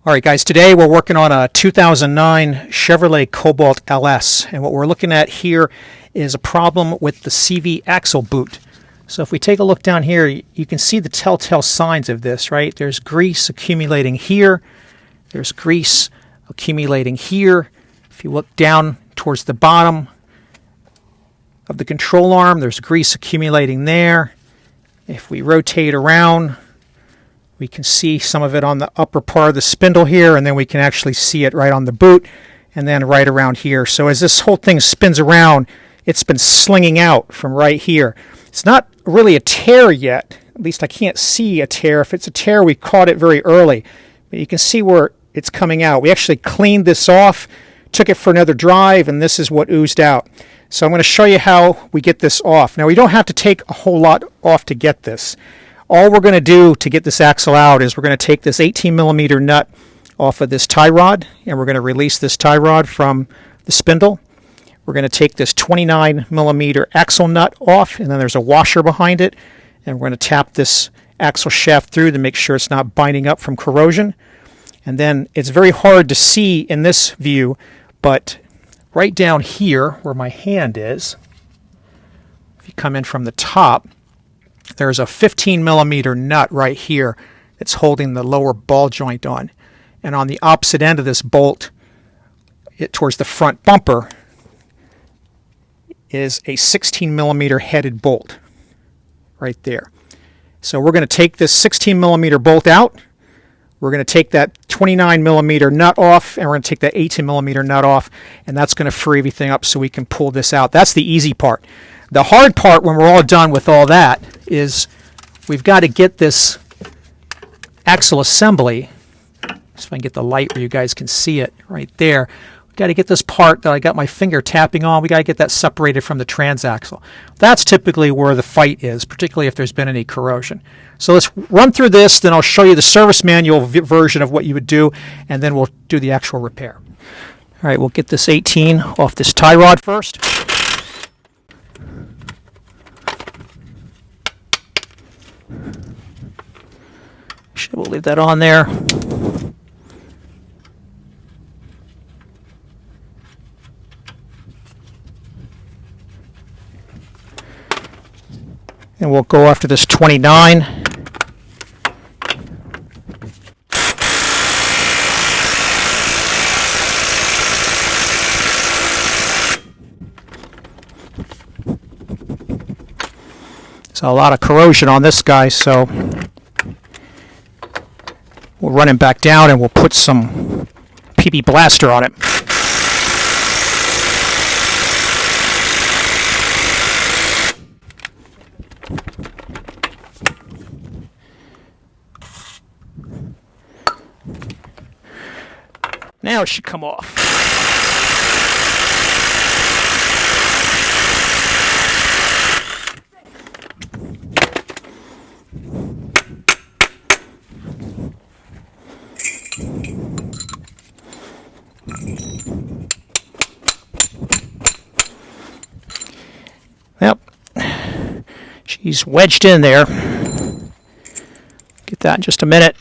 Alright guys, today we're working on a 2009 Chevrolet Cobalt LS, and what we're looking at here is a problem with the CV axle boot. So if we take a look down here, you can see the telltale signs of this, right? There's grease accumulating here, there's grease accumulating here. If you look down towards the bottom of the control arm, there's grease accumulating there. If we rotate around, we can see some of it on the upper part of the spindle here, and then we can actually see it right on the boot and then right around here. So as this whole thing spins around, it's been slinging out from right here. It's not really a tear yet. At least I can't see a tear. If it's a tear, we caught it very early. But you can see where it's coming out. We actually cleaned this off, took it for another drive, and this is what oozed out. So I'm going to show you how we get this off. Now, we don't have to take a whole lot off to get this. All we're going to do to get this axle out is we're going to take this 18mm nut off of this tie rod, and we're going to release this tie rod from the spindle. We're going to take this 29mm axle nut off, and then there's a washer behind it, and we're going to tap this axle shaft through to make sure it's not binding up from corrosion. And then it's very hard to see in this view, but right down here where my hand is, if you come in from the top, there's a 15mm nut right here that's holding the lower ball joint on. And on the opposite end of this bolt, towards the front bumper, is a 16mm headed bolt right there. So we're going to take this 16mm bolt out. We're going to take that 29mm nut off, and we're going to take that 18mm nut off, and that's going to free everything up so we can pull this out. That's the easy part. The hard part, when we're all done with all that, is we've got to get this axle assembly. So if I can get the light where you guys can see it right there. We've got to get this part that I got my finger tapping on. We've got to get that separated from the transaxle. That's typically where the fight is, particularly if there's been any corrosion. So let's run through this, then I'll show you the service manual version of what you would do, and then we'll do the actual repair. All right, we'll get this 18 off this tie rod first. We'll leave that on there. And we'll go after this 29. There's a lot of corrosion on this guy, so we'll run him back down and we'll put some PB Blaster on it. Now it should come off. Yep, she's wedged in there. Get that in just a minute.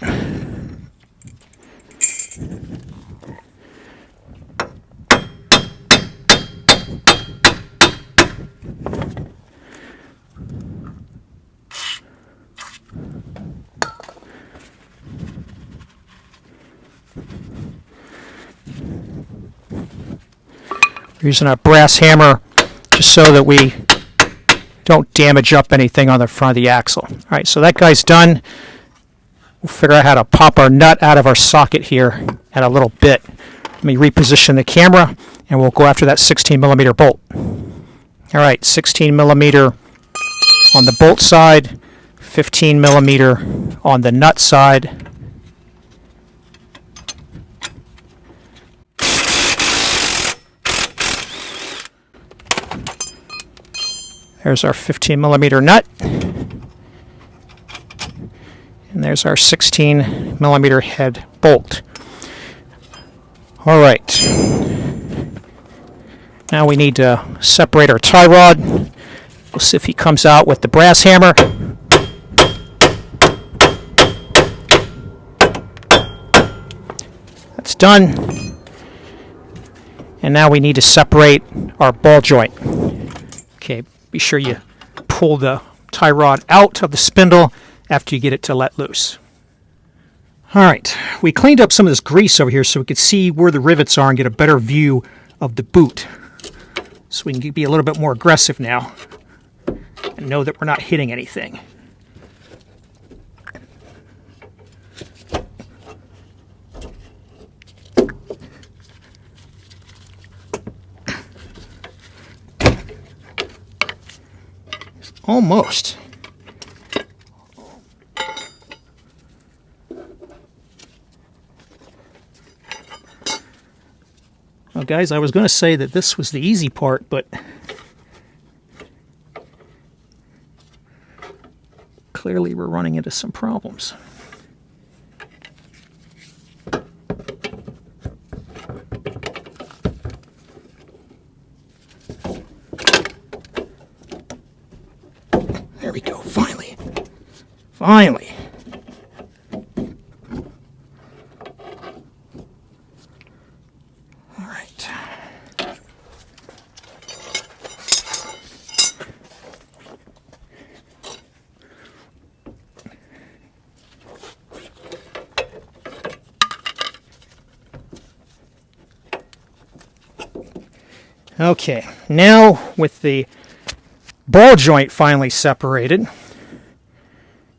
We're using a brass hammer just so that we don't damage up anything on the front of the axle. All right, so that guy's done. We'll figure out how to pop our nut out of our socket here in a little bit. Let me reposition the camera, and we'll go after that 16mm bolt. All right, 16mm on the bolt side, 15mm on the nut side. There's our 15mm nut. And there's our 16mm head bolt. All right. Now we need to separate our tie rod. We'll see if he comes out with the brass hammer. That's done. And now we need to separate our ball joint. Okay, be sure you pull the tie rod out of the spindle after you get it to let loose. All right, we cleaned up some of this grease over here so we could see where the rivets are and get a better view of the boot. So we can be a little bit more aggressive now and know that we're not hitting anything. Almost. Well, guys, I was going to say that this was the easy part, but clearly we're running into some problems. There we go, finally. Finally. All right. Okay, now with the ball joint finally separated, you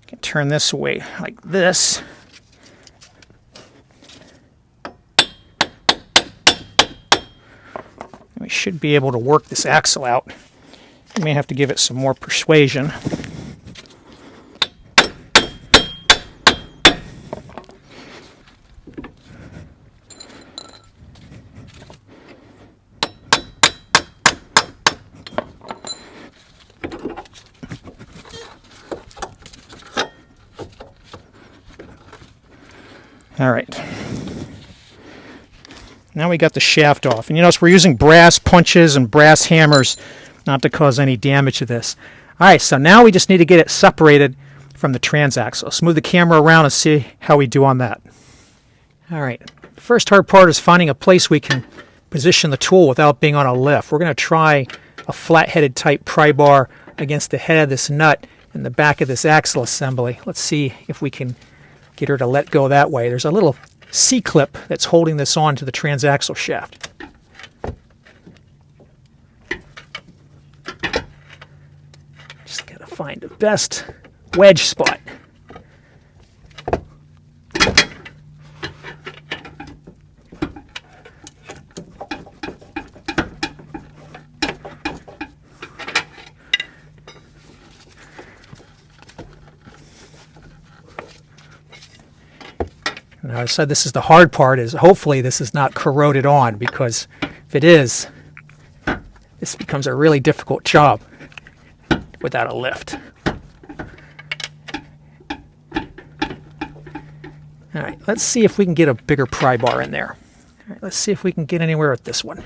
can turn this away like this. We should be able to work this axle out. We may have to give it some more persuasion. All right. Now we got the shaft off. And you notice we're using brass punches and brass hammers not to cause any damage to this. All right, so now we just need to get it separated from the transaxle. Let's move the camera around and see how we do on that. All right. The first hard part is finding a place we can position the tool without being on a lift. We're going to try a flat-headed type pry bar against the head of this nut in the back of this axle assembly. Let's see if we can get her to let go that way. There's a little C-clip that's holding this on to the transaxle shaft. Just gotta find the best wedge spot. Now, I said this is the hard part, is hopefully this is not corroded on, because if it is, this becomes a really difficult job without a lift. All right, let's see if we can get a bigger pry bar in there. All right, let's see if we can get anywhere with this one.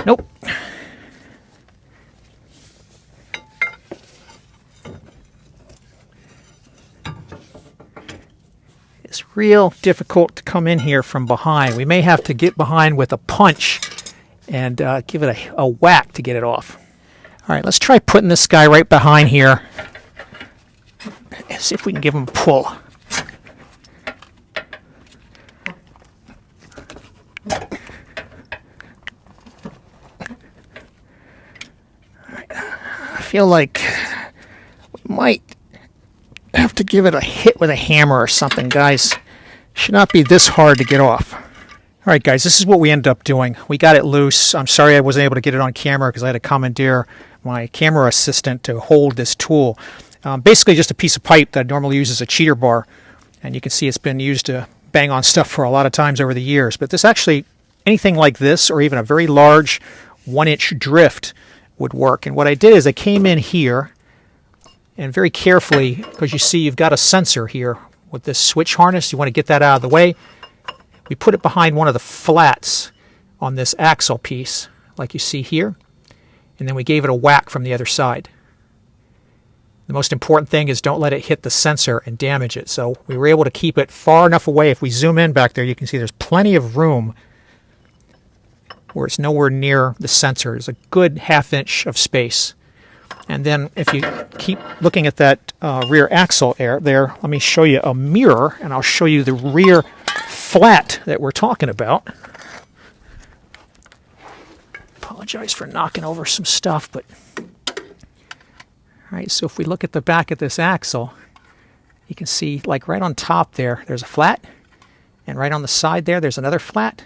Nope. It's real difficult to come in here from behind. We may have to get behind with a punch and give it a whack to get it off. All right, let's try putting this guy right behind here. See if we can give him a pull. I feel like we might have to give it a hit with a hammer or something, guys. Should not be this hard to get off. All right, guys, this is what we ended up doing. We got it loose. I'm sorry I wasn't able to get it on camera because I had to commandeer my camera assistant to hold this tool. Basically just a piece of pipe that I normally use as a cheater bar. And you can see it's been used to bang on stuff for a lot of times over the years. But this actually, anything like this or even a very large 1-inch drift would work. And what I did is I came in here and very carefully, because you see you've got a sensor here with this switch harness, you want to get that out of the way. We put it behind one of the flats on this axle piece, like you see here, and then we gave it a whack from the other side. The most important thing is don't let it hit the sensor and damage it. So we were able to keep it far enough away. If we zoom in back there, you can see there's plenty of room where it's nowhere near the sensor. There's a good ½ inch of space. And then if you keep looking at that rear axle there, let me show you a mirror, and I'll show you the rear flat that we're talking about. Apologize for knocking over some stuff, but all right, so if we look at the back of this axle, you can see like right on top there's a flat, and right on the side there's another flat,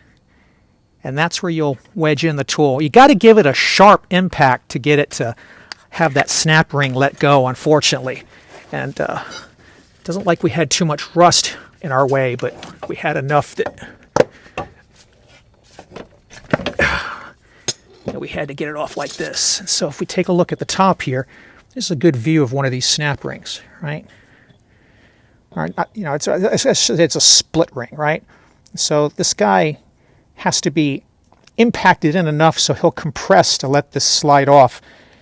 and that's where you'll wedge in the tool. You got to give it a sharp impact to get it to have that snap ring let go, unfortunately. And it doesn't like we had too much rust in our way, but we had enough that we had to get it off like this. And so if we take a look at the top here, this is a good view of one of these snap rings, right? All right, it's a split ring, right? So this guy has to be impacted in enough so he'll compress to let this slide off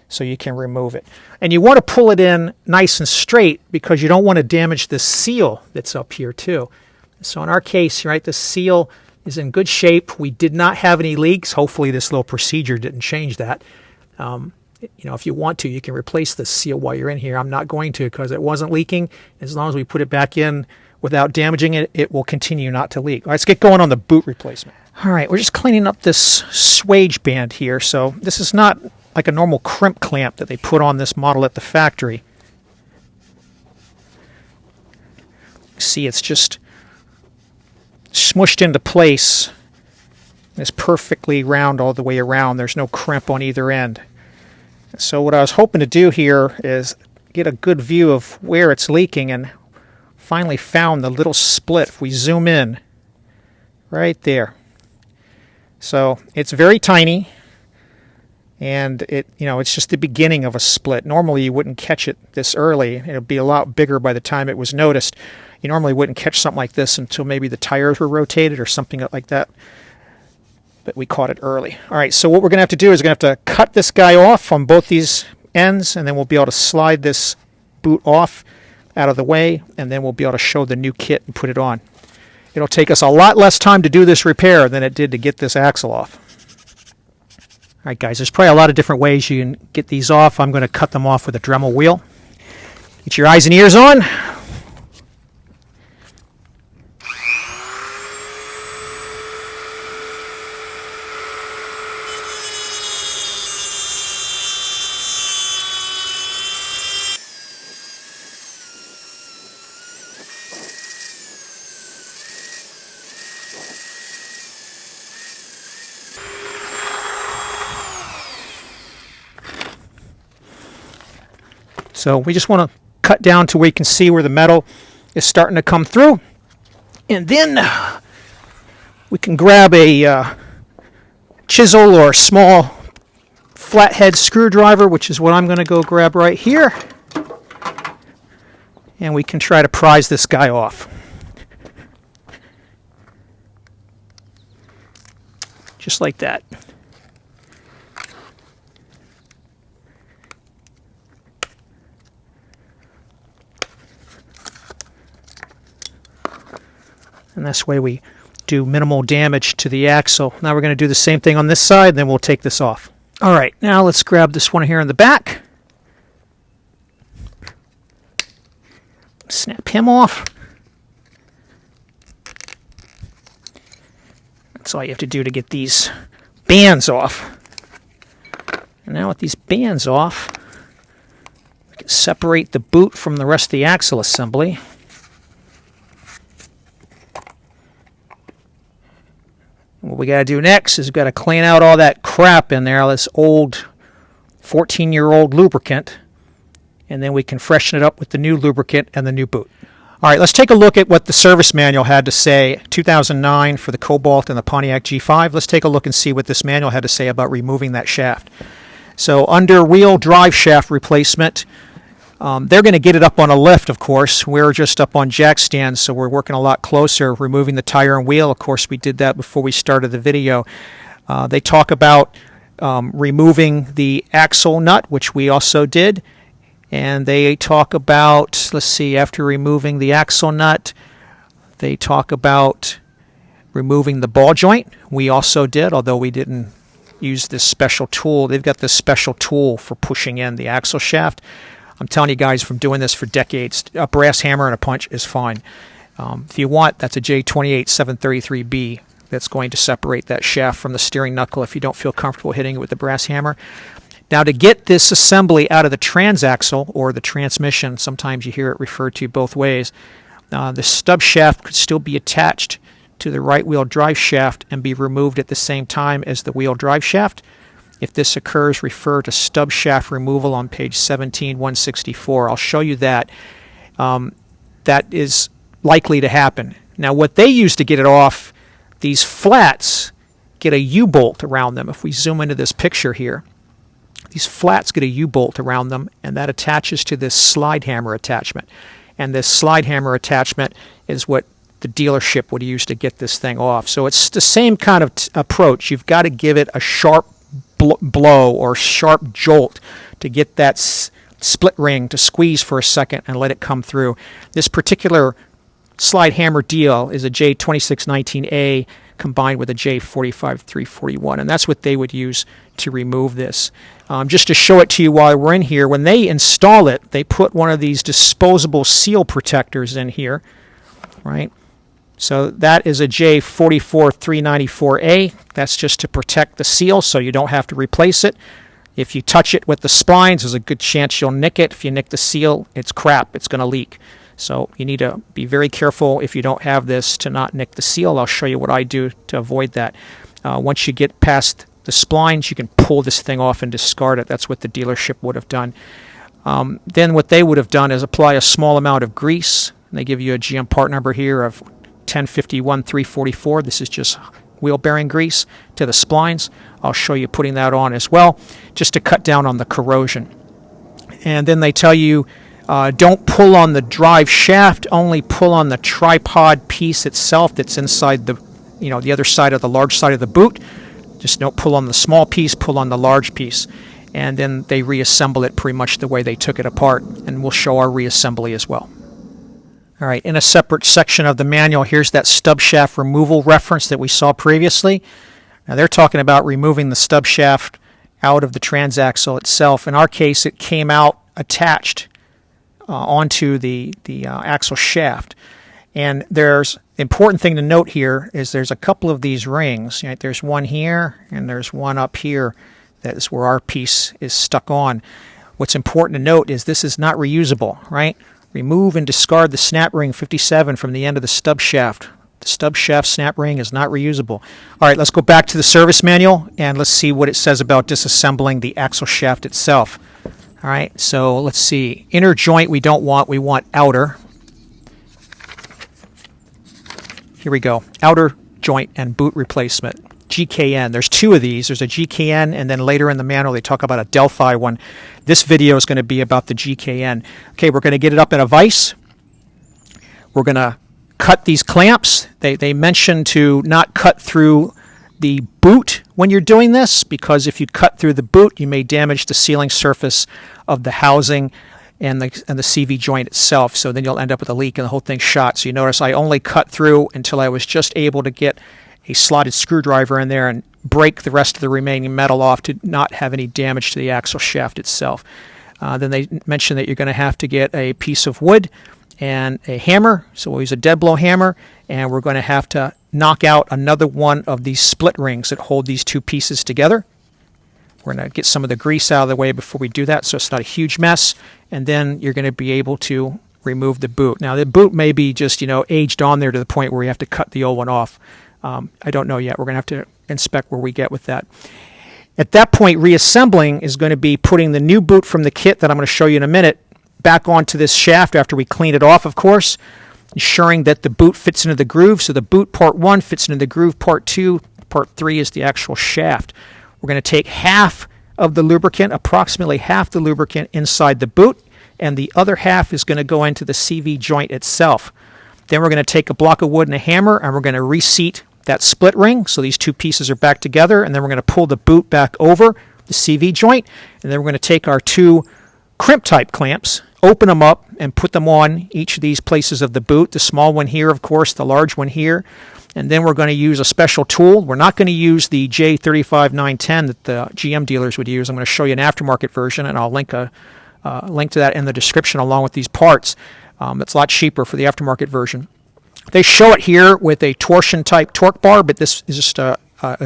so you can remove it. And you want to pull it in nice and straight because you don't want to damage the seal that's up here too. So in our case, right, the seal is in good shape. We did not have any leaks. Hopefully this little procedure didn't change that. If you want to, you can replace the seal while you're in here. I'm not going to because it wasn't leaking. As long as we put it back in without damaging it, it will continue not to leak. All right, let's get going on the boot replacement. All right, we're just cleaning up this swage band here. So this is not like a normal crimp clamp that they put on this model at the factory. See, it's just smushed into place. It's perfectly round all the way around. There's no crimp on either end. So what I was hoping to do here is get a good view of where it's leaking, and finally found the little split. If we zoom in, right there. So it's very tiny, and it's just the beginning of a split. Normally you wouldn't catch it this early. It would be a lot bigger by the time it was noticed. You normally wouldn't catch something like this until maybe the tires were rotated or something like that. But we caught it early. All right, so what we're going to have to do is we're going to have to cut this guy off on both these ends, and then we'll be able to slide this boot off out of the way, and then we'll be able to show the new kit and put it on. It'll take us a lot less time to do this repair than it did to get this axle off. All right, guys, there's probably a lot of different ways you can get these off. I'm going to cut them off with a Dremel wheel. Get your eyes and ears on. So we just want to cut down to where you can see where the metal is starting to come through. And then we can grab a chisel or small flathead screwdriver, which is what I'm going to go grab right here. And we can try to prise this guy off. Just like that. And this way we do minimal damage to the axle. Now we're going to do the same thing on this side, then we'll take this off. All right, now let's grab this one here in the back. Snap him off. That's all you have to do to get these bands off. And now with these bands off, we can separate the boot from the rest of the axle assembly. What we got to do next is we've got to clean out all that crap in there, this old 14-year-old lubricant, and then we can freshen it up with the new lubricant and the new boot. All right, let's take a look at what the service manual had to say, 2009 for the Cobalt and the Pontiac G5. Let's take a look and see what this manual had to say about removing that shaft. So under wheel drive shaft replacement, they're going to get it up on a lift, of course. We're just up on jack stands, so we're working a lot closer, removing the tire and wheel. Of course, we did that before we started the video. They talk about removing the axle nut, which we also did. And they talk about, let's see, after removing the axle nut, they talk about removing the ball joint. We also did, although we didn't use this special tool. They've got this special tool for pushing in the axle shaft. I'm telling you guys, from doing this for decades, a brass hammer and a punch is fine. If you want, that's a J28 733B that's going to separate that shaft from the steering knuckle if you don't feel comfortable hitting it with the brass hammer. Now, to get this assembly out of the transaxle or the transmission, sometimes you hear it referred to both ways, the stub shaft could still be attached to the right wheel drive shaft and be removed at the same time as the wheel drive shaft. If this occurs, refer to stub shaft removal on page 17-164. I'll show you that. That is likely to happen. Now, what they use to get it off, these flats get a U-bolt around them. If we zoom into this picture here, these flats get a U-bolt around them, and that attaches to this slide hammer attachment. And this slide hammer attachment is what the dealership would use to get this thing off. So it's the same kind of approach. You've got to give it a sharp blow or sharp jolt to get that split ring to squeeze for a second and let it come through. This particular slide hammer deal is a J2619A combined with a J45 341, and that's what they would use to remove this. Just to show it to you while we're in here, when they install it, they put one of these disposable seal protectors in here, right? So that is a J44 394A. That's just to protect the seal so you don't have to replace it. If you touch it with the splines, there's a good chance you'll nick it. If you nick the seal, it's crap. It's going to leak. So you need to be very careful if you don't have this to not nick the seal. I'll show you what I do to avoid that. Once you get past the splines, you can pull this thing off and discard it. That's what the dealership would have done. Then what they would have done is apply a small amount of grease. And they give you a GM part number here of 1051 344. This is just wheel bearing grease to the splines. I'll show you putting that on as well, just to cut down on the corrosion. And then they tell you don't pull on the drive shaft, only pull on the tripod piece itself that's inside the, the other side of the large side of the boot. Just don't pull on the small piece, pull on the large piece. And then they reassemble it pretty much the way they took it apart. And we'll show our reassembly as well. All right, in a separate section of the manual, here's that stub shaft removal reference that we saw previously. Now they're talking about removing the stub shaft out of the transaxle itself. In our case, it came out attached onto the axle shaft. And there's the important thing to note here is there's a couple of these rings. Right? There's one here and there's one up here. That is where our piece is stuck on. What's important to note is this is not reusable, right? Remove and discard the snap ring 57 from the end of the stub shaft. The stub shaft snap ring is not reusable. All right, let's go back to the service manual and let's see what it says about disassembling the axle shaft itself. All right, so let's see. Inner joint we don't want. We want outer. Here we go. Outer joint and boot replacement. GKN. There's two of these. There's a GKN, and then later in the manual they talk about a Delphi one. This video is going to be about the GKN. Okay, we're going to get it up in a vise. We're going to cut these clamps. They mention to not cut through the boot when you're doing this, because if you cut through the boot, you may damage the sealing surface of the housing and the CV joint itself. So then you'll end up with a leak and the whole thing's shot. So you notice I only cut through until I was just able to get a slotted screwdriver in there and break the rest of the remaining metal off to not have any damage to the axle shaft itself. Then they mention that you're going to have to get a piece of wood and a hammer. So we'll use a dead blow hammer, and we're going to have to knock out another one of these split rings that hold these two pieces together. We're going to get some of the grease out of the way before we do that so it's not a huge mess, and then you're going to be able to remove the boot. Now the boot may be just aged on there to the point where you have to cut the old one off. I don't know yet. We're going to have to inspect where we get with that. At that point, reassembling is going to be putting the new boot from the kit that I'm going to show you in a minute back onto this shaft after we clean it off, of course, ensuring that the boot fits into the groove. So the boot part 1 fits into the groove part 2. Part 3 is the actual shaft. We're going to take half of the lubricant, approximately half the lubricant inside the boot, and the other half is going to go into the CV joint itself. Then we're going to take a block of wood and a hammer, and we're going to reseat that split ring, so these two pieces are back together, and then we're going to pull the boot back over the CV joint, and then we're going to take our two crimp type clamps, open them up, and put them on each of these places of the boot, the small one here, of course, the large one here, and then we're going to use a special tool. We're not going to use the J35910 that the GM dealers would use. I'm going to show you an aftermarket version, and I'll link to that in the description along with these parts. It's a lot cheaper for the aftermarket version. They show it here with a torsion type torque bar, but this is just a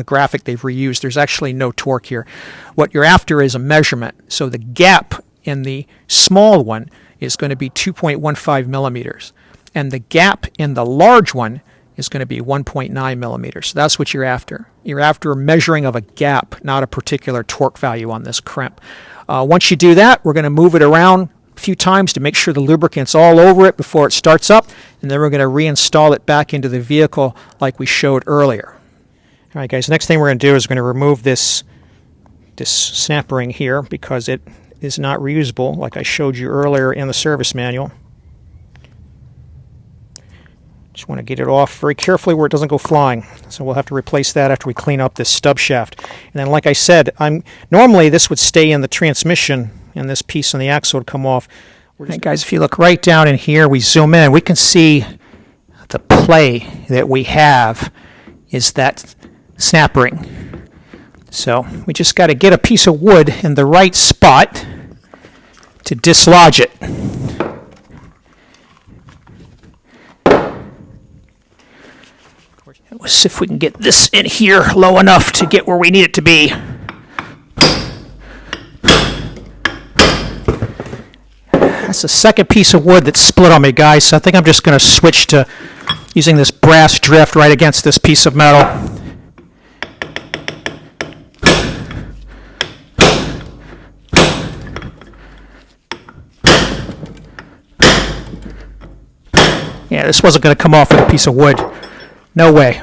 graphic they've reused. There's actually no torque here. What you're after is a measurement. So the gap in the small one is going to be 2.15 millimeters, and the gap in the large one is going to be 1.9 millimeters. So that's what you're after. You're after a measuring of a gap, not a particular torque value on this crimp. Once you do that, we're going to move it around a few times to make sure the lubricant's all over it before it starts up, and then we're going to reinstall it back into the vehicle like we showed earlier. All right, guys, next thing we're going to do is we're going to remove this snap ring here because it is not reusable like I showed you earlier in the service manual. Just want to get it off very carefully where it doesn't go flying. So we'll have to replace that after we clean up this stub shaft. And then, like I said, normally this would stay in the transmission and this piece on the axle would come off. Right, guys, if you look right down in here, we zoom in, we can see the play that we have is that snap ring. So we just got to get a piece of wood in the right spot to dislodge it. Let's see if we can get this in here low enough to get where we need it to be. That's the second piece of wood that's split on me, guys, so I think I'm just going to switch to using this brass drift right against this piece of metal. Yeah, this wasn't going to come off with a piece of wood. No way.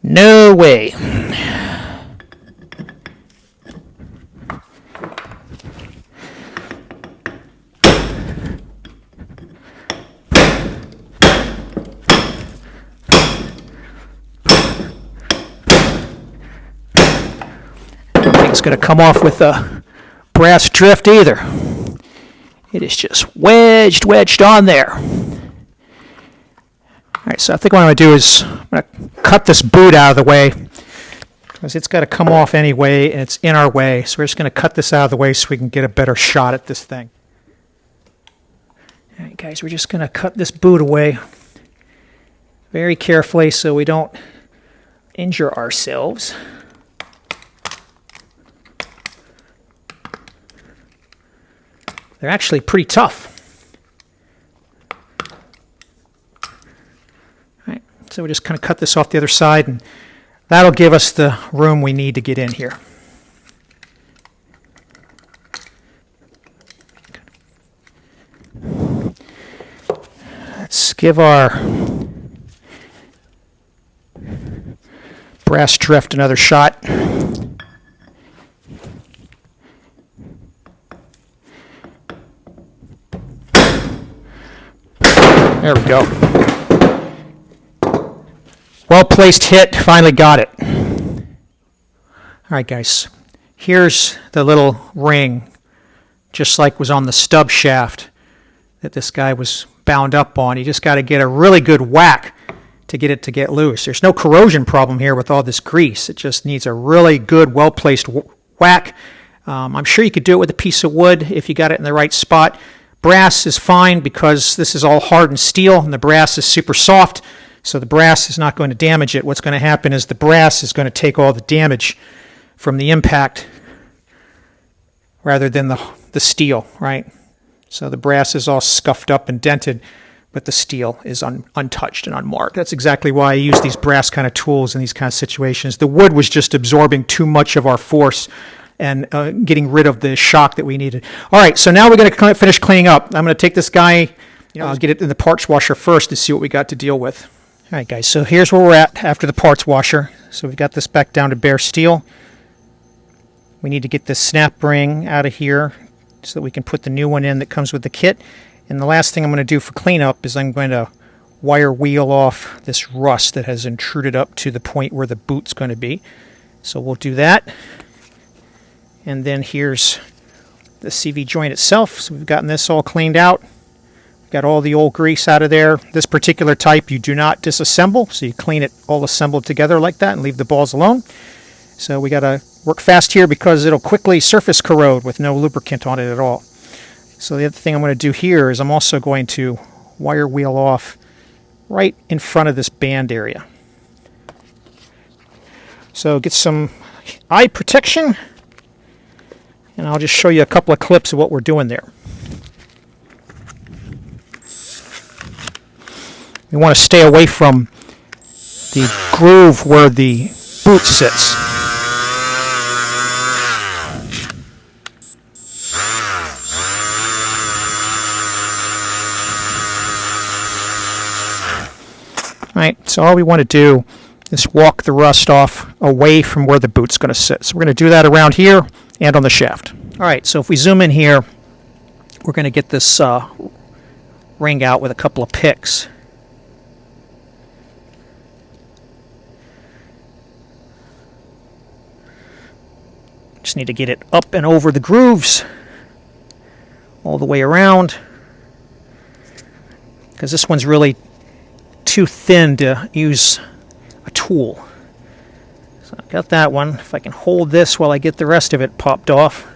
No way. It's going to come off with a brass drift either. It is just wedged on there. All right, so I think what I'm going to do is I'm going to cut this boot out of the way because it's got to come off anyway and it's in our way. So we're just going to cut this out of the way so we can get a better shot at this thing. All right, guys, we're just going to cut this boot away very carefully so we don't injure ourselves. They're actually pretty tough. All right, so we just kind of cut this off the other side, and that'll give us the room we need to get in here. Let's give our brass drift another shot. There we go. Well-placed hit, finally got it. All right, guys, here's the little ring, just like was on the stub shaft that this guy was bound up on. You just got to get a really good whack to get it to get loose. There's no corrosion problem here with all this grease. It just needs a really good, well-placed whack. I'm sure you could do it with a piece of wood if you got it in the right spot. Brass is fine because this is all hardened steel and the brass is super soft, so the brass is not going to damage it. What's going to happen is the brass is going to take all the damage from the impact rather than the steel, right? So the brass is all scuffed up and dented, but the steel is untouched and unmarked. That's exactly why I use these brass kind of tools in these kind of situations. The wood was just absorbing too much of our force and getting rid of the shock that we needed. All right, so now we're going to finish cleaning up. I'm going to take this guy, get it in the parts washer first to see what we got to deal with. All right, guys, so here's where we're at after the parts washer. So we've got this back down to bare steel. We need to get this snap ring out of here so that we can put the new one in that comes with the kit. And the last thing I'm going to do for cleanup is I'm going to wire wheel off this rust that has intruded up to the point where the boot's going to be. So we'll do that. And then here's the CV joint itself. So we've gotten this all cleaned out. We've got all the old grease out of there. This particular type you do not disassemble, so you clean it all assembled together like that and leave the balls alone. So we got to work fast here because it'll quickly surface corrode with no lubricant on it at all. So the other thing I'm going to do here is I'm also going to wire wheel off right in front of this band area. So get some eye protection, and I'll just show you a couple of clips of what we're doing there. We want to stay away from the groove where the boot sits. Right, so all we want to do is walk the rust off away from where the boot's going to sit. So we're going to do that around here and on the shaft. All right, so if we zoom in here, we're going to get this ring out with a couple of picks. Just need to get it up and over the grooves all the way around, because this one's really too thin to use a tool. So I've got that one. If I can hold this while I get the rest of it popped off.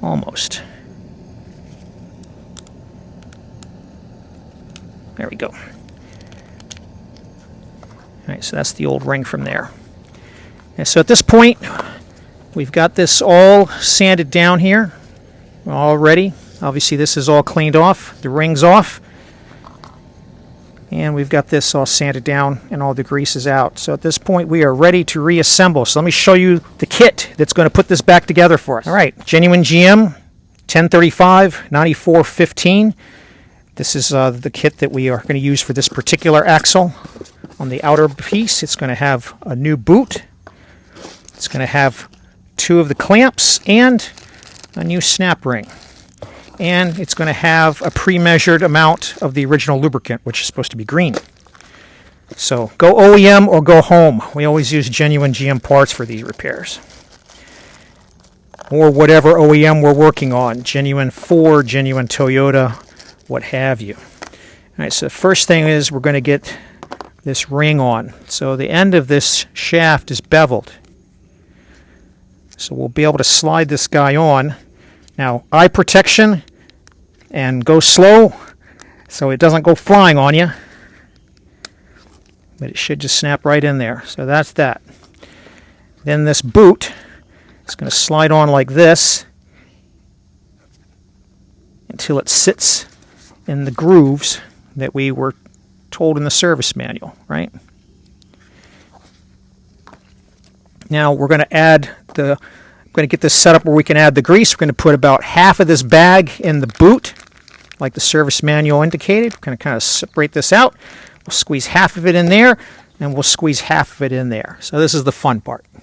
Almost. There we go. All right, so that's the old ring from there. And so at this point, we've got this all sanded down here already. Obviously, this is all cleaned off. The ring's off. And we've got this all sanded down and all the grease is out. So at this point, we are ready to reassemble. So let me show you the kit that's going to put this back together for us. All right, genuine GM 1035 9415. This is the kit that we are going to use for this particular axle. On the outer piece, it's going to have a new boot. It's going to have 2 of the clamps and a new snap ring. And it's going to have a pre-measured amount of the original lubricant, which is supposed to be green. So go OEM or go home. We always use genuine GM parts for these repairs. Or whatever OEM we're working on. Genuine Ford, genuine Toyota, what have you. All right, so the first thing is we're going to get this ring on. So the end of this shaft is beveled. So we'll be able to slide this guy on. Now, eye protection, and go slow so it doesn't go flying on you. But it should just snap right in there. So that's that. Then this boot is going to slide on like this until it sits in the grooves that we were told in the service manual, right? Now we're going to add the I'm going to get this set up where we can add the grease. We're going to put about half of this bag in the boot, like the service manual indicated. We're going to kind of separate this out. We'll squeeze half of it in there, and we'll squeeze half of it in there. So this is the fun part. All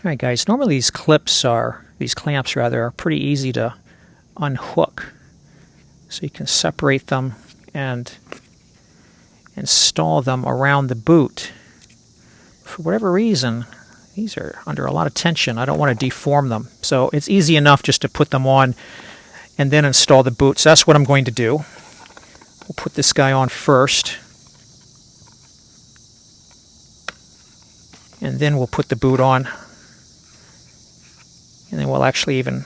right, guys. Normally these clamps are pretty easy to unhook. So you can separate them and install them around the boot. For whatever reason, these are under a lot of tension. I don't want to deform them. So it's easy enough just to put them on and then install the boot. So that's what I'm going to do. We'll put this guy on first. And then we'll put the boot on. And then we'll actually even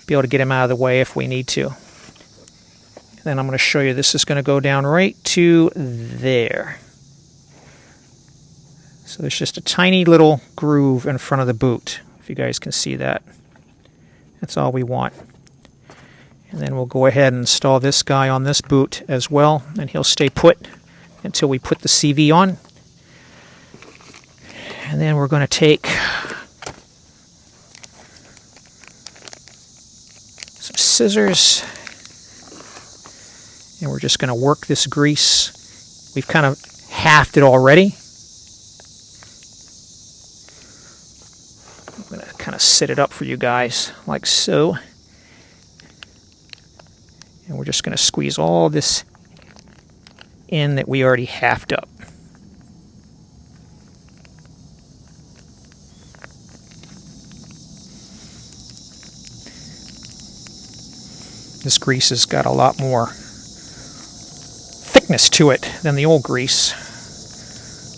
be able to get him out of the way if we need to. And then I'm going to show you this is going to go down right to there. So there's just a tiny little groove in front of the boot, if you guys can see that. That's all we want. And then we'll go ahead and install this guy on this boot as well, and he'll stay put until we put the CV on. And then we're going to take some scissors, and we're just going to work this grease. We've kind of halved it already. I'm going to kind of set it up for you guys like so. And we're just going to squeeze all this in that we already halved up. This grease has got a lot more thickness to it than the old grease.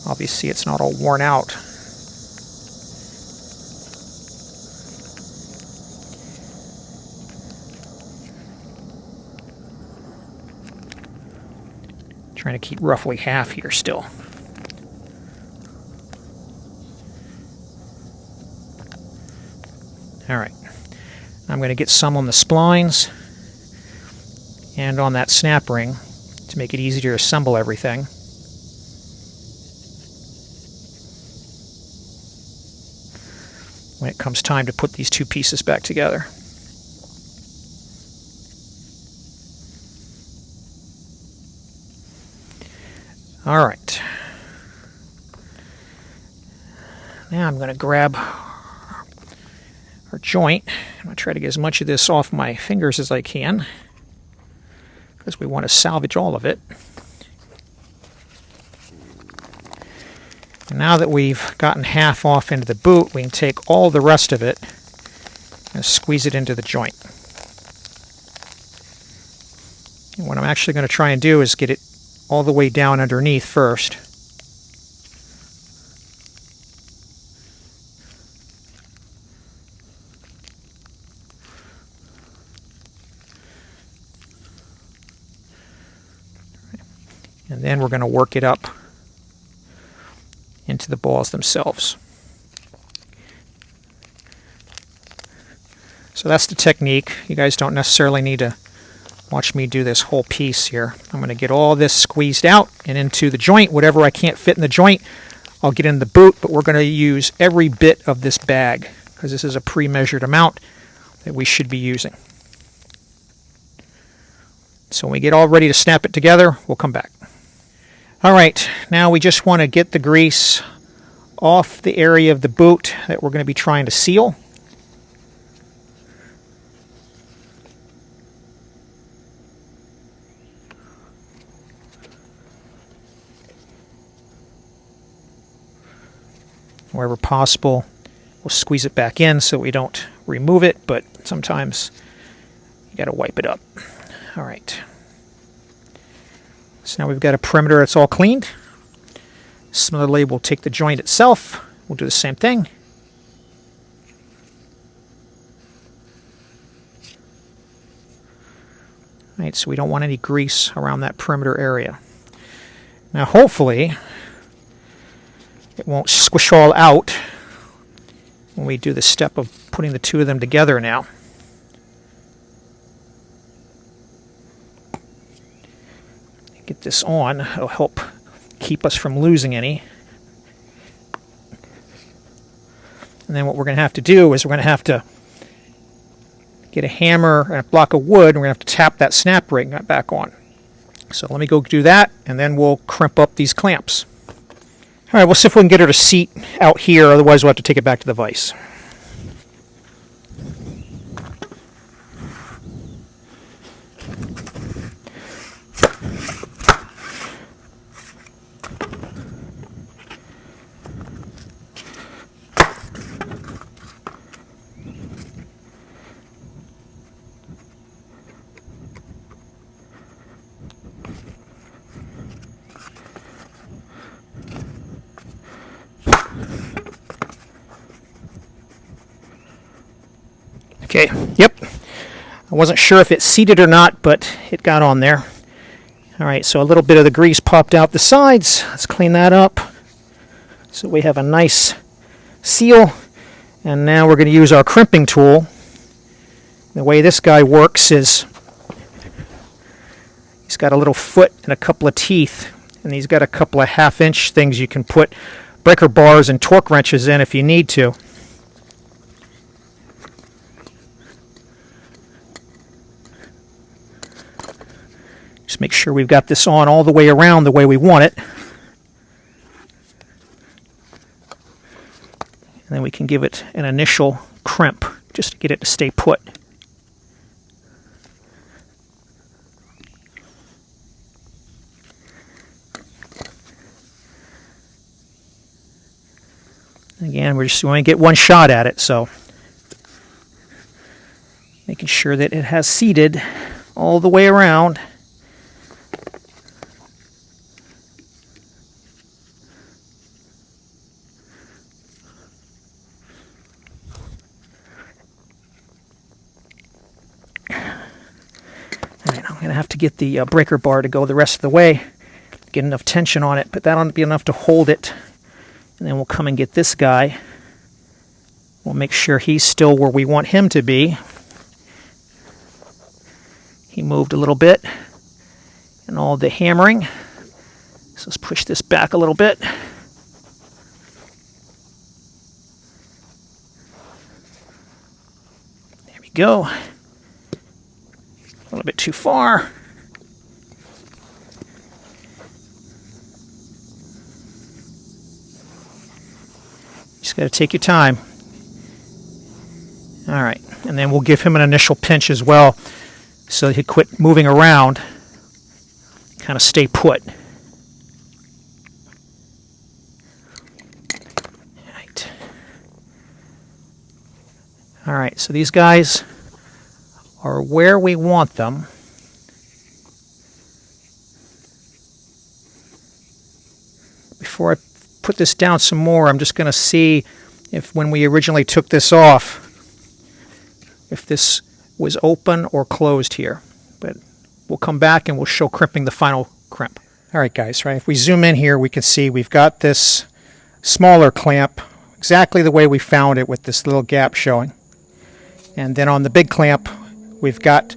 Obviously, it's not all worn out. Trying to keep roughly half here still. All right. I'm going to get some on the splines and on that snap ring to make it easier to assemble everything. When it comes time to put these two pieces back together. All right. Now I'm going to grab our joint. I'm going to try to get as much of this off my fingers as I can, because we want to salvage all of it. And now that we've gotten half off into the boot, we can take all the rest of it and squeeze it into the joint. And what I'm actually going to try and do is get it all the way down underneath first. And then we're going to work it up into the balls themselves. So that's the technique. You guys don't necessarily need to watch me do this whole piece here. I'm going to get all this squeezed out and into the joint. Whatever I can't fit in the joint, I'll get in the boot, but we're going to use every bit of this bag because this is a pre-measured amount that we should be using. So when we get all ready to snap it together, we'll come back. All right, now we just want to get the grease off the area of the boot that we're going to be trying to seal. Wherever possible, we'll squeeze it back in so we don't remove it, but sometimes you got to wipe it up. All right. So now we've got a perimeter that's all cleaned. Similarly, we'll take the joint itself. We'll do the same thing. All right, so we don't want any grease around that perimeter area. Now, hopefully, it won't squish all out when we do the step of putting the two of them together now. Get this on. It'll help keep us from losing any. And then what we're going to have to do is we're going to have to get a hammer and a block of wood, and we're going to have to tap that snap ring back on. So let me go do that, and then we'll crimp up these clamps. All right, we'll see if we can get her to seat out here, otherwise we'll have to take it back to the vise. Okay, yep. I wasn't sure if it seated or not, but it got on there. All right, so a little bit of the grease popped out the sides. Let's clean that up so we have a nice seal. And now we're going to use our crimping tool. The way this guy works is he's got a little foot and a couple of teeth. and he's got a couple of half-inch things you can put breaker bars and torque wrenches in if you need to. Just make sure we've got this on all the way around the way we want it. And then we can give it an initial crimp just to get it to stay put. Again, we only get one shot at it, so making sure that it has seated all the way around. I'm going to have to get the breaker bar to go the rest of the way, get enough tension on it, but that ought to be enough to hold it. And then we'll come and get this guy. We'll make sure he's still where we want him to be. He moved a little bit and all the hammering. So let's push this back a little bit. There we go. A little bit too far. Just got to take your time. All right, and then we'll give him an initial pinch as well so he'll quit moving around, kind of stay put. All right, so these guys are where we want them. Before I put this down some more, I'm just going to see if when we originally took this off, if this was open or closed here. But we'll come back and we'll show crimping the final crimp. All right, guys, right? If we zoom in here, we can see we've got this smaller clamp exactly the way we found it with this little gap showing. And then on the big clamp, we've got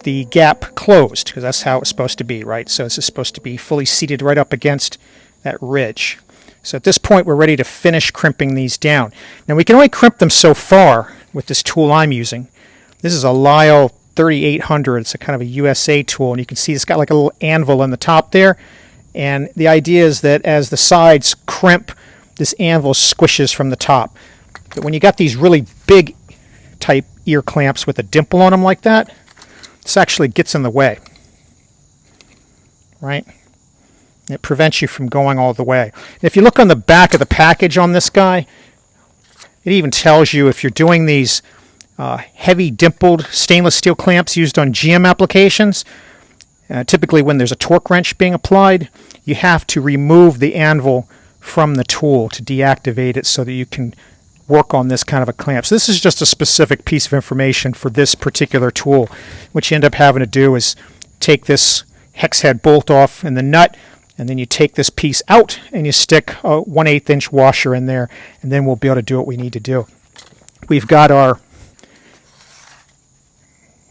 the gap closed, because that's how it's supposed to be, right? So this is supposed to be fully seated right up against that ridge. So at this point, we're ready to finish crimping these down. Now, we can only crimp them so far with this tool I'm using. This is a Lyle 3800. It's a kind of a USA tool, and you can see it's got like a little anvil on the top there. And the idea is that as the sides crimp, this anvil squishes from the top. But when you got these really big type ear clamps with a dimple on them like that, this actually gets in the way, right? It prevents you from going all the way. If you look on the back of the package on this guy, it even tells you if you're doing these heavy dimpled stainless steel clamps used on GM applications, typically when there's a torque wrench being applied, you have to remove the anvil from the tool to deactivate it so that you can work on this kind of a clamp. So this is just a specific piece of information for this particular tool. What you end up having to do is take this hex head bolt off and the nut, and then you take this piece out and you stick a 1/8 inch washer in there, and then we'll be able to do what we need to do. We've got our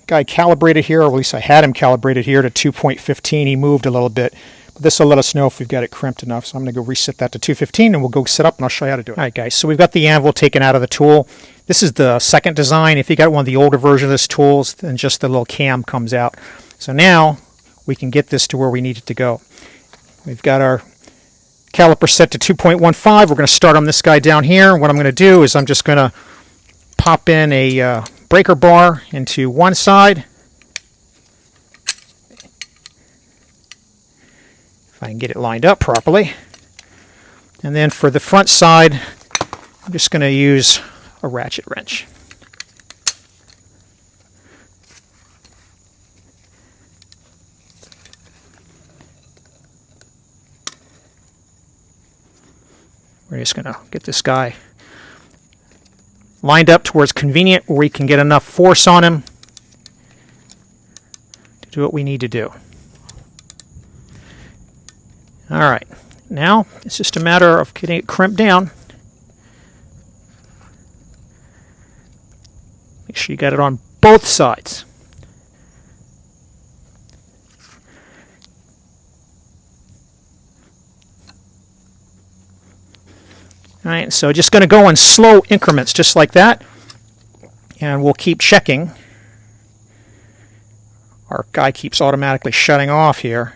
guy calibrated here, or at least I had him calibrated here to 2.15. He moved a little bit. This will let us know if we've got it crimped enough. So I'm going to go reset that to 215 and we'll go set up and I'll show you how to do it. All right, guys, so we've got the anvil taken out of the tool. This is the second design. If you got one of the older versions of this tool, then just the little cam comes out. So now we can get this to where we need it to go. We've got our caliper set to 2.15. We're going to start on this guy down here. What I'm going to do is I'm just going to pop in a breaker bar into one side. If I can get it lined up properly. And then for the front side, I'm just going to use a ratchet wrench. We're just going to get this guy lined up to where it's convenient, where we can get enough force on him to do what we need to do. All right, now it's just a matter of getting it crimped down. Make sure you got it on both sides. All right, so just going to go in slow increments, just like that. And we'll keep checking. Our guy keeps automatically shutting off here.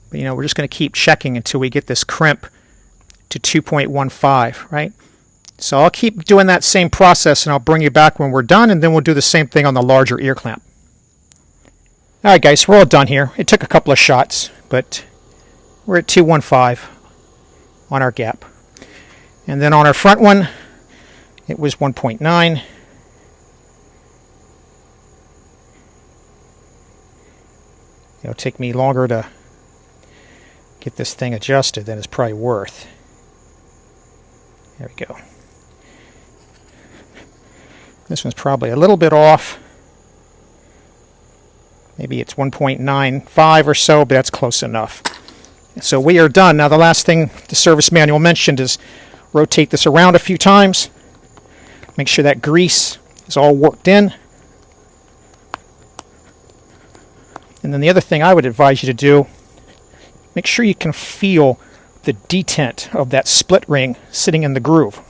But, you know, we're just going to keep checking until we get this crimp to 2.15, right? So I'll keep doing that same process, and I'll bring you back when we're done, and then we'll do the same thing on the larger ear clamp. All right, guys, we're all done here. It took a couple of shots, but we're at 2.15 on our gap. And then on our front one, it was 1.9. It'll take me longer to get this thing adjusted than it's probably worth. There we go. This one's probably a little bit off. Maybe it's 1.95 or so, but that's close enough. So we are done. Now the last thing the service manual mentioned is rotate this around a few times. Make sure that grease is all worked in. And then the other thing I would advise you to do, make sure you can feel the detent of that split ring sitting in the groove.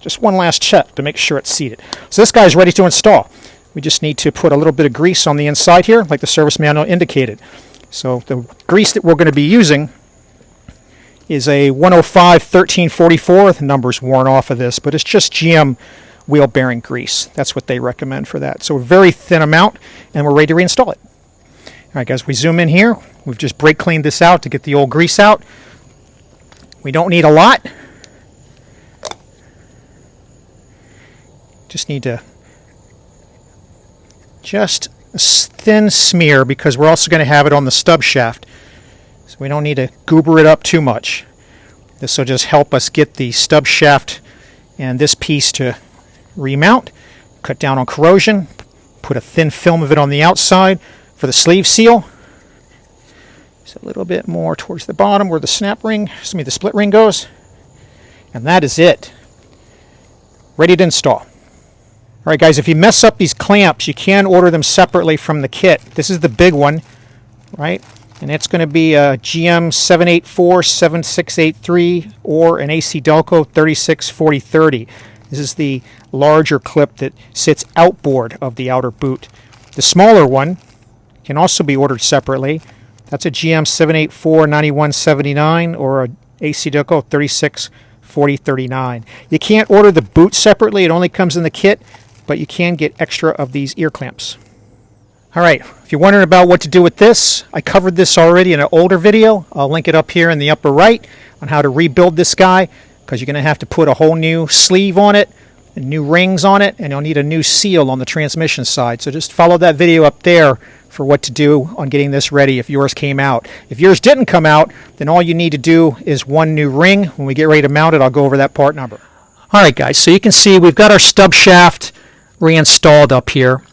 Just one last check to make sure it's seated. So this guy's ready to install. We just need to put a little bit of grease on the inside here, like the service manual indicated. So the grease that we're going to be using is a 105 1344. The number's worn off of this, but it's just GM wheel bearing grease. That's what they recommend for that. So a very thin amount, and we're ready to reinstall it. All right, guys, we zoom in here. We've just brake cleaned this out to get the old grease out. We don't need a lot. Just need to just a thin smear, because we're also going to have it on the stub shaft. So we don't need to goober it up too much. This will just help us get the stub shaft and this piece to remount, cut down on corrosion, put a thin film of it on the outside for the sleeve seal. Just a little bit more towards the bottom where the the split ring goes. And that is it. Ready to install. All right, guys, if you mess up these clamps, you can order them separately from the kit. This is the big one, right? And it's going to be a GM 784 7683 or an AC Delco 364030. This is the larger clip that sits outboard of the outer boot. The smaller one can also be ordered separately. That's a GM 784 9179 or a AC Delco 364039. You can't order the boot separately. It only comes in the kit, but you can get extra of these ear clamps. All right, if you're wondering about what to do with this, I covered this already in an older video. I'll link it up here in the upper right on how to rebuild this guy, because you're going to have to put a whole new sleeve on it, and new rings on it, and you'll need a new seal on the transmission side. So just follow that video up there for what to do on getting this ready if yours came out. If yours didn't come out, then all you need to do is one new ring. When we get ready to mount it, I'll go over that part number. All right, guys, so you can see we've got our stub shaft reinstalled up here.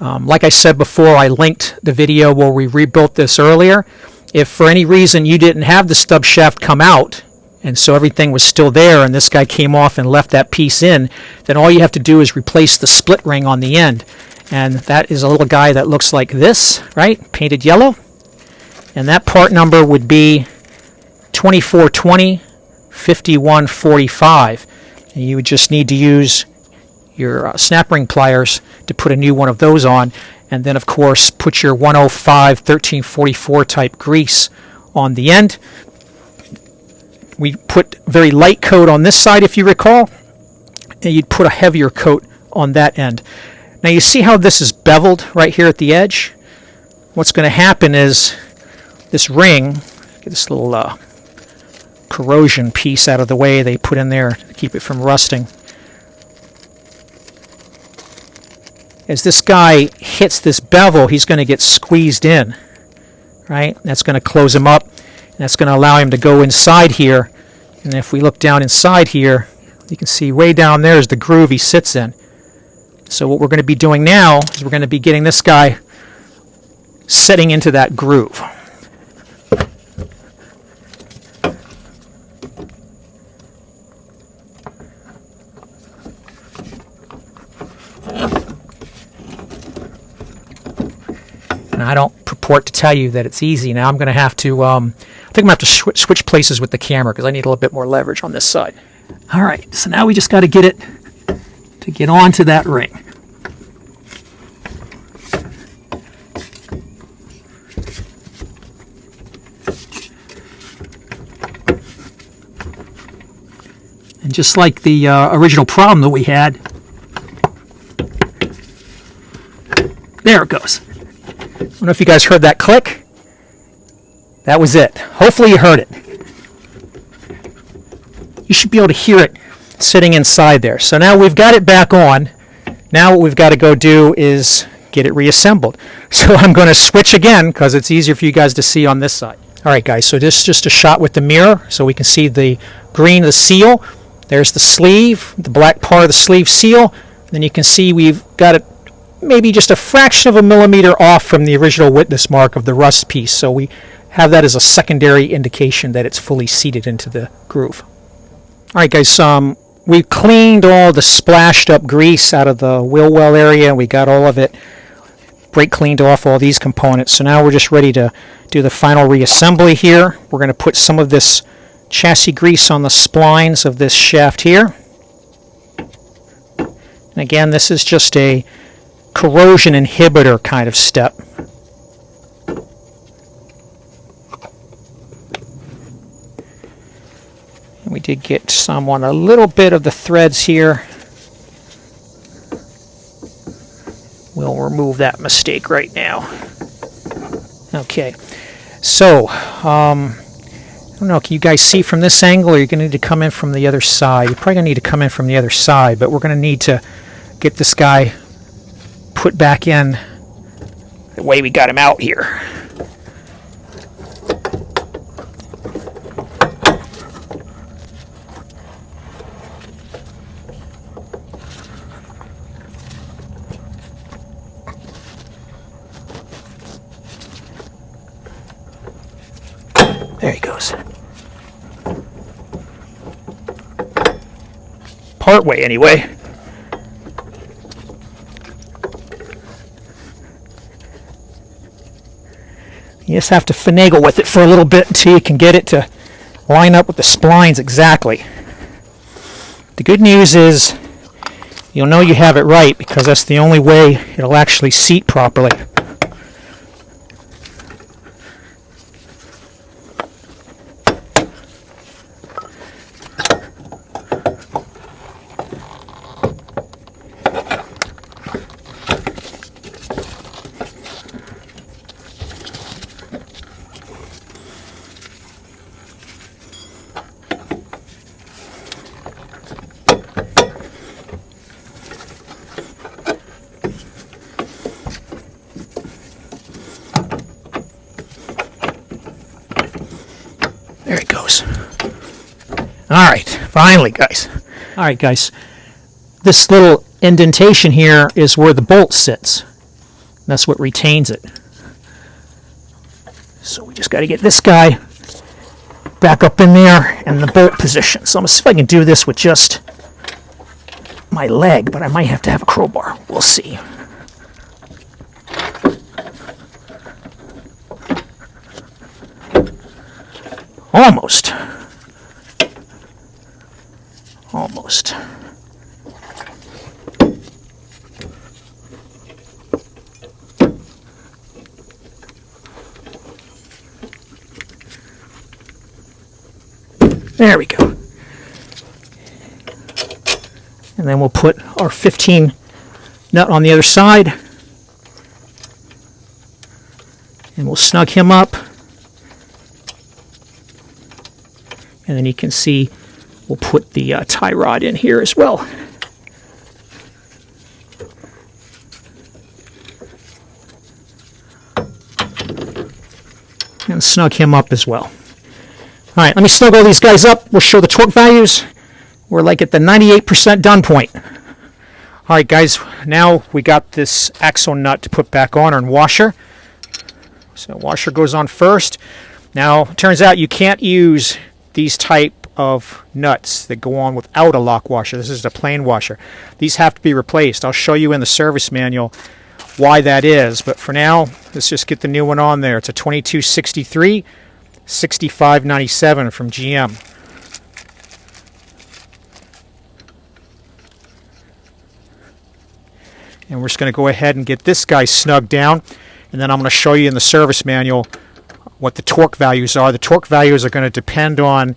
Like I said before, I linked the video where we rebuilt this earlier. If for any reason you didn't have the stub shaft come out, and so everything was still there, and this guy came off and left that piece in, then all you have to do is replace the split ring on the end. And that is a little guy that looks like this, right? Painted yellow. And that part number would be 2420 5145. And you would just need to use your snap ring pliers to put a new one of those on, and then of course put your 105 1344 type grease on the end. We put very light coat on this side, if you recall, and you'd put a heavier coat on that end. Now you see how this is beveled right here at the edge? What's going to happen is this ring, get this little corrosion piece out of the way they put in there to keep it from rusting. As this guy hits this bevel, he's going to get squeezed in, right? That's going to close him up, and that's going to allow him to go inside here. And if we look down inside here, you can see way down there is the groove he sits in. So what we're going to be doing now is we're going to be getting this guy setting into that groove. I don't purport to tell you that it's easy. Now I'm going to have to, I think I'm going to have to switch places with the camera because I need a little bit more leverage on this side. All right, so now we just got to get it to get onto that ring. And just like the original problem that we had, there it goes. I don't know if you guys heard that click. That was it. Hopefully you heard it. You should be able to hear it sitting inside there. So now we've got it back on. Now what we've got to go do is get it reassembled. So I'm going to switch again because it's easier for you guys to see on this side. All right, guys, so this is just a shot with the mirror so we can see the green of the seal. There's the sleeve, the black part of the sleeve seal. Then you can see we've got it maybe just a fraction of a millimeter off from the original witness mark of the rust piece. So we have that as a secondary indication that it's fully seated into the groove. All right, guys, we cleaned all the splashed up grease out of the wheel well area. We got all of it brake cleaned off all these components. So now we're just ready to do the final reassembly here. We're going to put some of this chassis grease on the splines of this shaft here. And again, this is just a corrosion inhibitor kind of step. And we did get some on a little bit of the threads here. We'll remove that mistake right now. Okay, so I don't know, can you guys see from this angle, or you're going to need to come in from the other side? You're probably going to need to come in from the other side, but we're going to need to get this guy put back in the way we got him out here. There he goes. Part way, anyway. You just have to finagle with it for a little bit until you can get it to line up with the splines exactly. The good news is you'll know you have it right because that's the only way it'll actually seat properly. There it goes. All right, finally, guys. All right, guys. This little indentation here is where the bolt sits. That's what retains it. So we just got to get this guy back up in there in the bolt position. So I'm going to see if I can do this with just my leg, but I might have to have a crowbar. We'll see. Almost. Almost. There we go. And then we'll put our 15 nut on the other side. And we'll snug him up. And then you can see we'll put the tie rod in here as well. And snug him up as well. All right, let me snug all these guys up. We'll show the torque values. We're like at the 98% done point. All right, guys, now we got this axle nut to put back on our washer. So washer goes on first. Now, it turns out you can't use these type of nuts that go on without a lock washer. This is a plain washer. These have to be replaced. I'll show you in the service manual why that is, but for now, let's just get the new one on there. It's a 2263 6597 from GM. And we're just going to go ahead and get this guy snugged down, and then I'm going to show you in the service manual what the torque values are. The torque values are going to depend on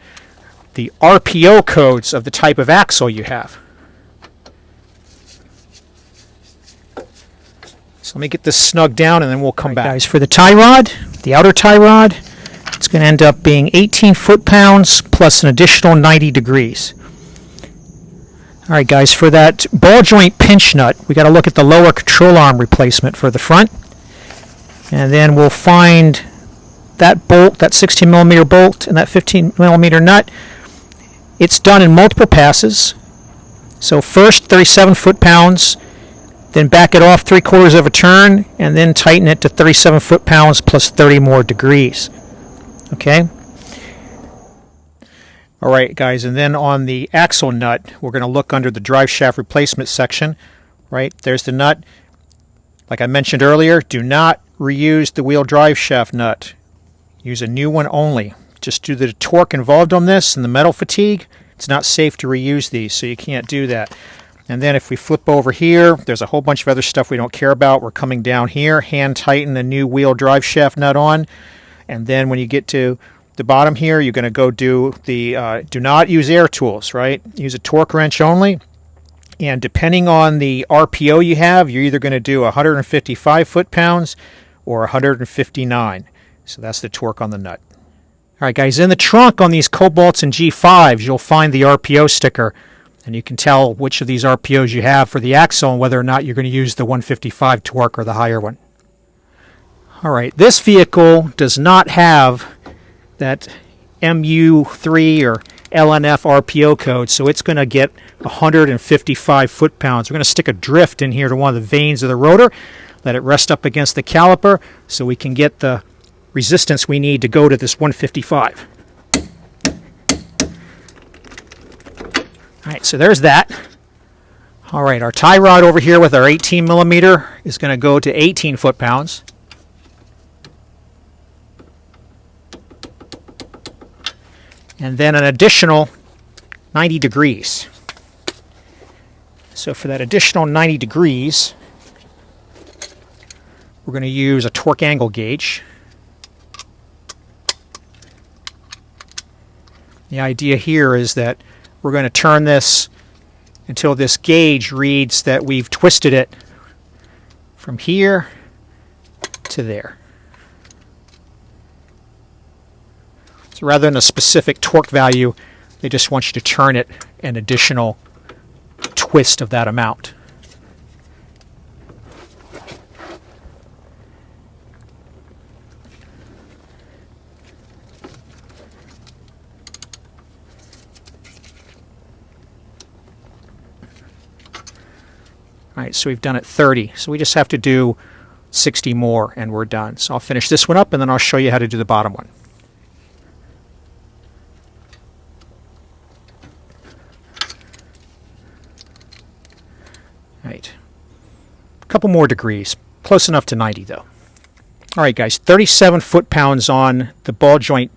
the RPO codes of the type of axle you have. So let me get this snugged down and then we'll come back. Guys, for the tie rod, the outer tie rod, it's going to end up being 18 foot-pounds plus an additional 90 degrees. All right, guys, for that ball joint pinch nut, we got to look at the lower control arm replacement for the front. And then we'll find that bolt, that 16 millimeter bolt, and that 15 millimeter nut. It's done in multiple passes. So first 37 foot-pounds, then back it off 3/4 of a turn, and then tighten it to 37 foot-pounds plus 30 more degrees. Okay? All right, guys, and then on the axle nut, we're going to look under the drive shaft replacement section. Right, there's the nut. Like I mentioned earlier, do not reuse the wheel drive shaft nut. Use a new one only. Just due to the torque involved on this and the metal fatigue, it's not safe to reuse these, so you can't do that. And then if we flip over here, there's a whole bunch of other stuff we don't care about. We're coming down here, hand tighten the new wheel drive shaft nut on, and then when you get to the bottom here, you're going to go do the, do not use air tools, right? Use a torque wrench only. And depending on the RPO you have, you're either going to do 155 foot-pounds or 159. So that's the torque on the nut. All right, guys, in the trunk on these Cobalts and G5s, you'll find the RPO sticker. And you can tell which of these RPOs you have for the axle and whether or not you're going to use the 155 torque or the higher one. All right, this vehicle does not have that MU3 or LNF RPO code, so it's going to get 155 foot-pounds. We're going to stick a drift in here to one of the vanes of the rotor, let it rest up against the caliper so we can get the resistance we need to go to this 155. All right, so there's that. All right, our tie rod over here with our 18 millimeter is going to go to 18 foot-pounds. And then an additional 90 degrees. So for that additional 90 degrees, we're going to use a torque angle gauge. The idea here is that we're going to turn this until this gauge reads that we've twisted it from here to there. So rather than a specific torque value, they just want you to turn it an additional twist of that amount. All right, so we've done it 30. So we just have to do 60 more and we're done. So I'll finish this one up and then I'll show you how to do the bottom one. Right, a couple more degrees, close enough to 90 though. All right, guys, 37 foot-pounds on the ball joint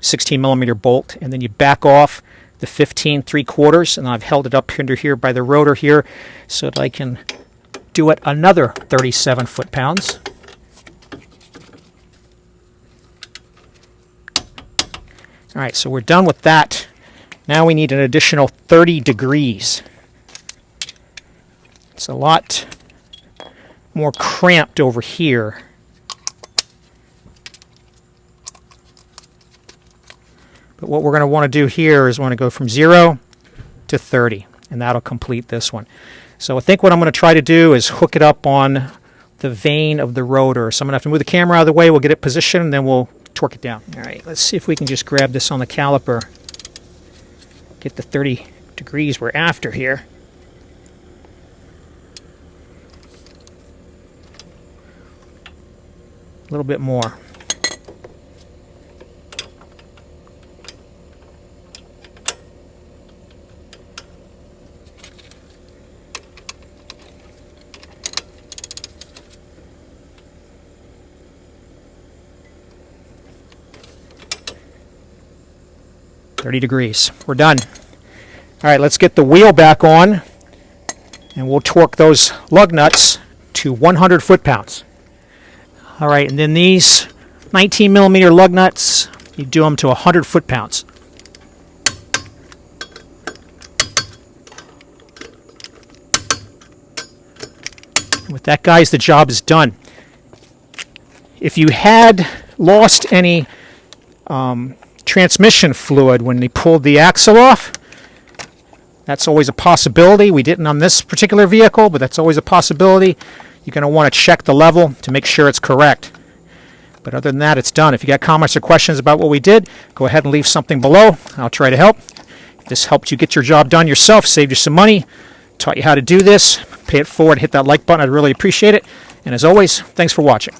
16 millimeter bolt, and then you back off the 15 3/4, and I've held it up under here by the rotor here so that I can do it another 37 foot-pounds. All right, so we're done with that. Now we need an additional 30 degrees. It's a lot more cramped over here. But what we're going to want to do here is want to go from 0 to 30, and that'll complete this one. So I think what I'm going to try to do is hook it up on the vane of the rotor. So I'm going to have to move the camera out of the way, we'll get it positioned, and then we'll torque it down. All right, let's see if we can just grab this on the caliper. Get the 30 degrees we're after here. A little bit more. 30 degrees. We're done. All right, let's get the wheel back on, and we'll torque those lug nuts to 100 foot-pounds. All right, and then these 19 millimeter lug nuts, you do them to 100 foot-pounds. With that, guys, the job is done. If you had lost any transmission fluid when they pulled the axle off, that's always a possibility. We didn't on this particular vehicle, but that's always a possibility. You're going to want to check the level to make sure it's correct. But other than that, it's done. If you got comments or questions about what we did, go ahead and leave something below. I'll try to help. If this helped you get your job done yourself, saved you some money, taught you how to do this, pay it forward, hit that like button. I'd really appreciate it. And as always, thanks for watching.